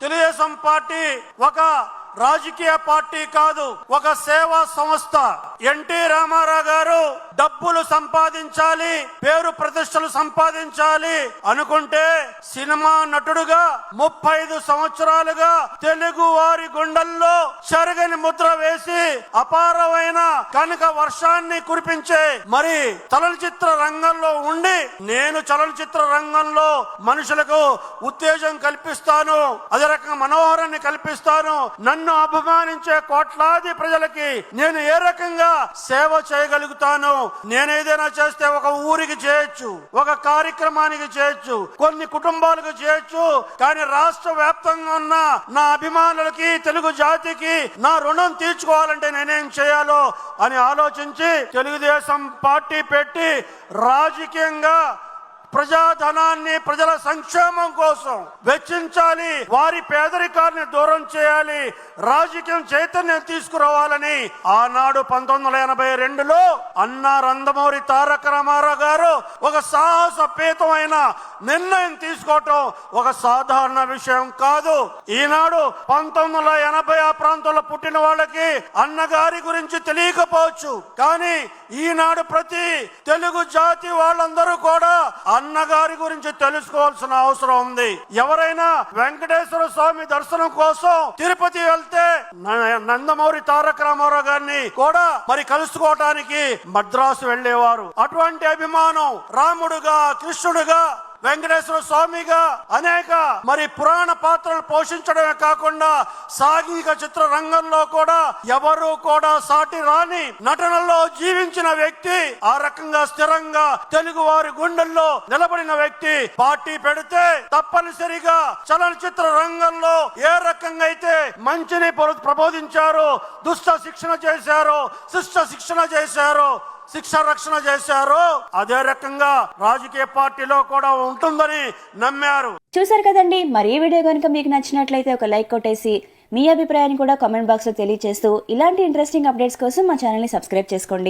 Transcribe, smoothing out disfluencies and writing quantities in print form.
Telugu Desam party ఒక రాజకీయ party కాదు, ఒక సేవా సంస్థ. ఎన్టీ రామారావు గారు డబ్బులు సంపాదించాలి, పేరు ప్రతిష్టలు సంపాదించాలి అనుకుంటే సినిమా నటుడుగా 35 సంవత్సరాలుగా తెలుగు వారి గుండెల్లో చెరగని ముద్ర వేసి అపారమైన కనుక వర్షాన్ని కురిపించే మరి చలనచిత్ర రంగంలో ఉండి, నేను చలనచిత్ర రంగంలో మనుషులకు ఉత్తేజం కల్పిస్తాను, అదే రకంగా మనోహరాన్ని కల్పిస్తాను, నన్ను అభిమానించే కోట్లాది ప్రజలకి నేను ఏ రకంగా సేవ చేయగలుగుతాను. నేను ఏదైనా చేస్తే ఒక ఊరికి చేయొచ్చు, ఒక కార్యక్రమానికి చేయొచ్చు, కొన్ని కుటుంబాలకు చేయొచ్చు, కానీ రాష్ట్ర వ్యాప్తంగా ఉన్న నా అభిమానులకి, తెలుగు జాతికి నా రుణం తీర్చుకోవాలంటే నేనేం చేయాలో అని ఆలోచించి తెలుగుదేశం పార్టీ పెట్టి రాజకీయంగా ప్రజాధనాన్ని ప్రజల సంక్షేమం కోసం వెచ్చించాలి, వారి పేదరికాన్ని దూరం చేయాలి, రాజకీయం చైతన్యం తీసుకురావాలని ఆనాడు 1982లో అన్నా నందమూరి తారక రామారావు గారు ఒక సాహసోపేతమైన నిర్ణయం తీసుకోవటం ఒక సాధారణ విషయం కాదు. ఈనాడు 1980 ఆ ప్రాంతంలో పుట్టిన వాళ్ళకి అన్నగారి గురించి తెలియకపోవచ్చు, కానీ ఈనాడు ప్రతి తెలుగు జాతి వాళ్ళందరూ కూడా అన్నగారి గురించి తెలుసుకోవాల్సిన అవసరం ఉంది. ఎవరైనా వెంకటేశ్వర స్వామి దర్శనం కోసం తిరుపతి వెళ్తే నందమూరి తారక రామారావు గారిని కూడా మరి కలుసుకోవటానికి మద్రాసు వెళ్లేవారు. అటువంటి అభిమానం రాముడుగా, కృష్ణుడుగా, వెంకటేశ్వర స్వామిగా అనేక మరి పురాణ పాత్రలు పోషించడమే కాకుండా సాంఘిక చిత్ర రంగంలో కూడా ఎవరు కూడా సాటి రాని నటనలో జీవించిన వ్యక్తి, ఆ రకంగా స్థిరంగా తెలుగు వారి గుండెల్లో నిలబడిన వ్యక్తి. పార్టీ పెడితే తప్పనిసరిగా చలనచిత్ర రంగంలో ఏ రకంగా అయితే మంచిని ప్రబోధించారో, దుష్ట శిక్షణ చేశారో, శిష్ట శిక్షణ చేశారో, శిక్ష రక్షణ చేశారు, అదే రకంగా రాజకీయ పార్టీలో కూడా ఉంటుందని నమ్మారు. చూసారు కదండి. మరి ఈ వీడియో కనుక మీకు నచ్చినట్లయితే ఒక లైక్ కొట్టేసి మీ అభిప్రాయాన్ని కూడా కామెంట్ బాక్స్ లో తెలియజేస్తూ ఇలాంటి ఇంట్రెస్టింగ్ అప్డేట్స్ కోసం మా ఛానల్ ని సబ్స్క్రైబ్ చేసుకోండి.